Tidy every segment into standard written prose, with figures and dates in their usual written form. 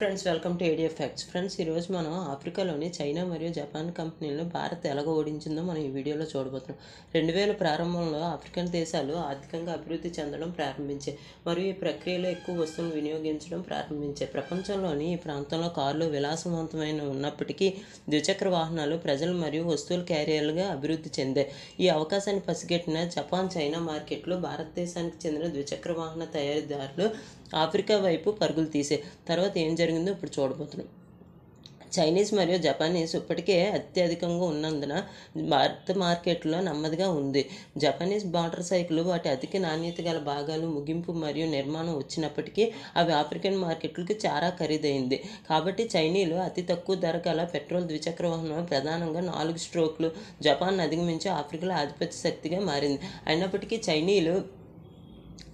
Friends welcome to ADF facts. Friends ఈరోజు మనం ఆఫ్రికాలోని చైనా మరియు జపాన్ కంపెనీలను భారత్ ఎలాగ ఓడించిందో మనం ఈ వీడియోలో చూడబోతున్నాం. 2000 ప్రారంభంలో ఆఫ్రికన్ దేశాలు ఆర్థికంగా అభివృద్ధి చెందడం ప్రారంభించాయి మరియు ఈ ప్రక్రియలో ఎక్కువ వస్తువులను వినియోగించడం ప్రారంభించాయి. ప్రపంచంలోని ఈ ప్రాంతంలో కార్లు విలాసవంతమైన ఉన్నప్పటికీ ద్విచక్ర వాహనాలు ప్రజలు మరియు వస్తువుల క్యారియర్లుగా అభివృద్ధి చెందాయి. ఈ అవకాశాన్ని పసిగట్టిన జపాన్, చైనా మార్కెట్లు భారతదేశానికి చెందిన ద్విచక్ర వాహన తయారీదారులు ఆఫ్రికా వైపు పరుగులు తీసే తర్వాత ఏం జరిగిందో ఇప్పుడు చూడబోతున్నాం. చైనీస్ మరియు జపానీస్ ఇప్పటికే అత్యధికంగా ఉన్నందున భారత మార్కెట్లో నెమ్మదిగా ఉంది. జపానీస్ మోటార్ సైకిల్ వాటి అధిక నాణ్యత గల భాగాలు, ముగింపు మరియు నిర్మాణం వచ్చినప్పటికీ అవి ఆఫ్రికన్ మార్కెట్లకు చాలా ఖరీదైంది. కాబట్టి చైనీయులు అతి తక్కువ ధర గల పెట్రోల్ ద్విచక్ర వాహనం ప్రధానంగా 4 స్ట్రోక్లు జపాన్ అధిగమించి ఆఫ్రికాలో ఆధిపత్య శక్తిగా మారింది. అయినప్పటికీ చైనీయులు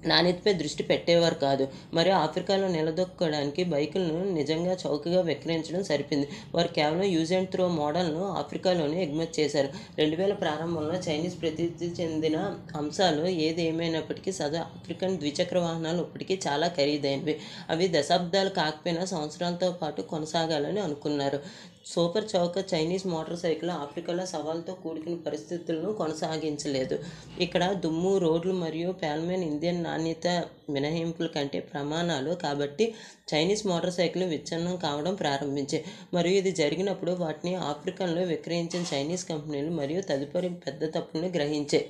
నాణ్యతపై దృష్టి పెట్టేవారు కాదు మరియు ఆఫ్రికాలో నిలదొక్కుకోవడానికి బైకులను నిజంగా చౌకగా విక్రయించడం సరిపోయింది. వారు కేవలం యూజ్ అండ్ త్రో మోడల్ను ఆఫ్రికాలోనే ఎగుమతి చేశారు. 2000 ప్రారంభంలో చైనీస్ ప్రసిద్ధి చెందిన అంశాలు ఏది ఏమైనప్పటికీ ఆఫ్రికన్ ద్విచక్ర వాహనాలు ఇప్పటికీ చాలా ఖరీదైనవి. అవి దశాబ్దాలు కాకపోయినా సంవత్సరాలతో పాటు కొనసాగాలని అనుకున్నారు. సూపర్ చౌక చైనీస్ మోటార్ సైకిల్ ఆఫ్రికాలో సవాల్తో కూడుకున్న పరిస్థితులను కొనసాగించలేదు. ఇక్కడ దుమ్ము, రోడ్లు మరియు పేల్మెన్ ఇండియన్ నాణ్యత మినహాయింపుల కంటే ప్రమాణాలు కాబట్టి చైనీస్ మోటార్ సైకిల్ విచ్ఛిన్నం కావడం ప్రారంభించాయి మరియు ఇది జరిగినప్పుడు వాటిని ఆఫ్రికన్లో విక్రయించిన చైనీస్ కంపెనీలు మరియు తదుపరి పెద్ద తప్పును గ్రహించాయి.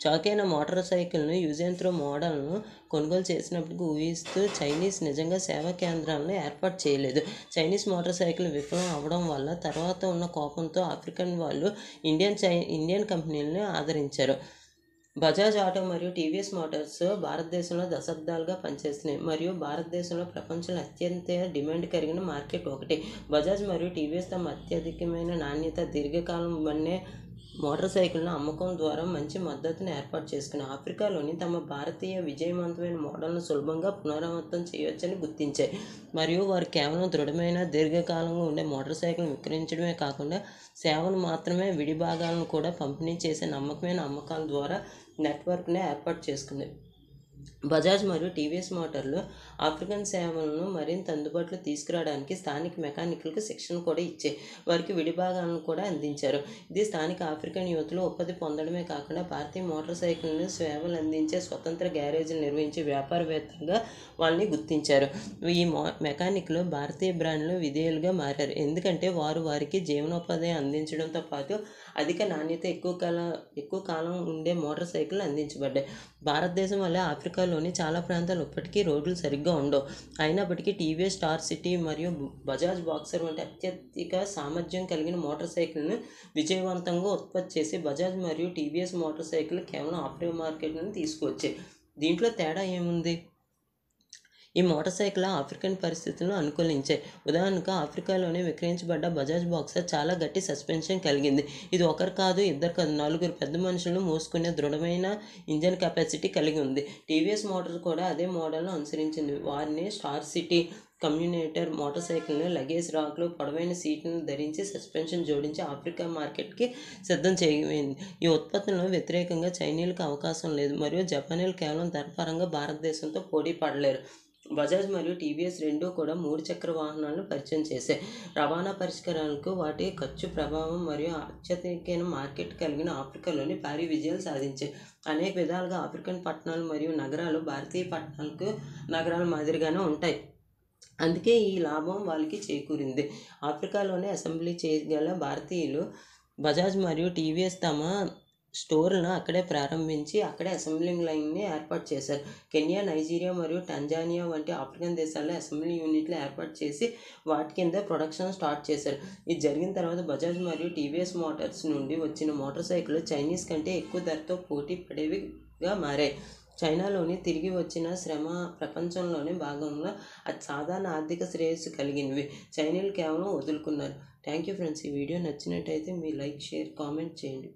చౌకైన మోటార్ సైకిల్ను యూజ్ అండ్ త్రో మోడల్ను కొనుగోలు చేసినప్పటికీ ఊహిస్తూ చైనీస్ నిజంగా సేవా కేంద్రాలను ఏర్పాటు చేయలేదు. చైనీస్ మోటార్ సైకిల్ విఫలం అవ్వడం వల్ల తర్వాత ఉన్న కోపంతో ఆఫ్రికన్ వాళ్ళు ఇండియన్ కంపెనీలను ఆదరించారు. బజాజ్ ఆటో మరియు టీవీఎస్ మోటార్స్ భారతదేశంలో దశాబ్దాలుగా పనిచేస్తున్నాయి మరియు భారతదేశంలో ప్రపంచంలో అత్యంత డిమాండ్ కలిగిన మార్కెట్ ఒకటి. బజాజ్ మరియు టీవీఎస్ తమ అత్యధికమైన నాణ్యత, దీర్ఘకాలం వన్నే మోటార్ సైకిల్ను అమ్మకం ద్వారా మంచి మద్దతును ఏర్పాటు చేసుకుని ఆఫ్రికాలోని తమ భారతీయ విజయవంతమైన మోడల్ను సులభంగా పునరావృతం చేయవచ్చని గుర్తించాయి మరియు వారు కేవలం దృఢమైన, దీర్ఘకాలంగా ఉండే మోటార్ సైకిల్ విక్రయించడమే కాకుండా సేవను మాత్రమే విడి భాగాలను కూడా పంపిణీ చేసే నమ్మకమైన అమ్మకాల ద్వారా నెట్వర్క్ను ఏర్పాటు చేసుకుంది. బజాజ్ మరియు టీవీఎస్ మోటార్లు ఆఫ్రికన్ సేవలను మరింత అందుబాటులో తీసుకురావడానికి స్థానిక మెకానికల్కు శిక్షణ కూడా ఇచ్చాయి. వారికి విడిభాగాలను కూడా అందించారు. ఇది స్థానిక ఆఫ్రికన్ యువతలో ఉపాధి పొందడమే కాకుండా భారతీయ మోటార్ సైకిల్ను సేవలు అందించే స్వతంత్ర గ్యారేజీలు నిర్వహించే వ్యాపారవేత్తలుగా వాళ్ళని గుర్తించారు. ఈ మెకానిక్లు భారతీయ బ్రాండ్లు విధేయులుగా మారారు ఎందుకంటే వారు వారికి జీవనోపాధి అందించడంతో పాటు అధిక నాణ్యత, ఎక్కువ కాలం ఉండే మోటార్ సైకిల్ అందించబడ్డాయి. భారతదేశం వల్ల ఆఫ్రికాలోని చాలా ప్రాంతాలు ఇప్పటికీ రోడ్లు సరిగ్గా ఉండవు. అయినప్పటికీ టీవీఎస్ స్టార్ సిటీ మరియు బజాజ్ బాక్సర్ వంటి అత్యధిక సామర్థ్యం కలిగిన మోటార్ సైకిల్ను విజయవంతంగా ఉత్పత్తి చేసి బజాజ్ మరియు టీవీఎస్ మోటార్ సైకిల్ కేవలం ఆఫ్రికా మార్కెట్ను తీసుకువచ్చాయి. దీంట్లో తేడా ఏముంది? ఈ మోటార్ సైకిల్ ఆఫ్రికన్ పరిస్థితులను అనుకూలించాయి. ఉదాహరణకు ఆఫ్రికాలోనే విక్రయించబడ్డ బజాజ్ బాక్సర్ చాలా గట్టి సస్పెన్షన్ కలిగింది. ఇది ఒకరు కాదు, ఇద్దరు కాదు, 4 పెద్ద మనుషులను మోసుకునే దృఢమైన ఇంజన్ కెపాసిటీ కలిగి ఉంది. టీవీఎస్ మోటార్ కూడా అదే మోడల్ను అనుసరించింది. వారిని స్టార్ సిటీ కమ్యూటేటర్ మోటార్ సైకిల్ను లగేజ్ రాక్లు, పొడవైన సీట్లను ధరించి సస్పెన్షన్ జోడించి ఆఫ్రికా మార్కెట్కి సిద్ధం చేయమైంది. ఈ ఉత్పత్తులను వ్యతిరేకంగా చైనీయులకు అవకాశం లేదు మరియు జపానీలు కేవలం ధర పరంగా భారతదేశంతో పోటీ పడలేరు. బజాజ్ మరియు టీవీఎస్ రెండూ కూడా 3 చక్ర వాహనాలను పరిచయం చేశాయి. రవాణా పరిష్కారాలకు వాటి ఖర్చు ప్రభావం మరియు అత్యధికమైన మార్కెట్ కలిగిన ఆఫ్రికాలోని భారీ విజయాలు సాధించాయి. అనేక విధాలుగా ఆఫ్రికన్ పట్టణాలు మరియు నగరాలు భారతీయ నగరాల మాదిరిగానే ఉంటాయి. అందుకే ఈ లాభం వాళ్ళకి చేకూరింది. ఆఫ్రికాలోనే అసెంబ్లీ చేయగల భారతీయులు బజాజ్ మరియు టీవీఎస్ తమ స్టోర్లను అక్కడే ప్రారంభించి అక్కడే అసెంబ్లింగ్ లైన్ని ఏర్పాటు చేశారు. కెన్యా, నైజీరియా మరియు టాంజానియా వంటి ఆఫ్రికన్ దేశాల్లో అసెంబ్లీ యూనిట్లు ఏర్పాటు చేసి వాటి కింద ప్రొడక్షన్ స్టార్ట్ చేశారు. ఇది జరిగిన తర్వాత బజాజ్ మరియు టీవీఎస్ మోటార్స్ నుండి వచ్చిన మోటార్ సైకిల్ చైనీస్ కంటే ఎక్కువ ధరతో పోటీ పడేవిగా మారాయి. చైనాలోని తిరిగి వచ్చిన శ్రమ ప్రపంచంలోని భాగంలో అది సాధారణ ఆర్థిక శ్రేయస్సు కలిగినవి. చైనీయులు కేవలం వదులుకున్నారు. Thank you friends. ఈ వీడియో నచ్చినట్టయితే మీ లైక్, షేర్, కామెంట్ చేయండి.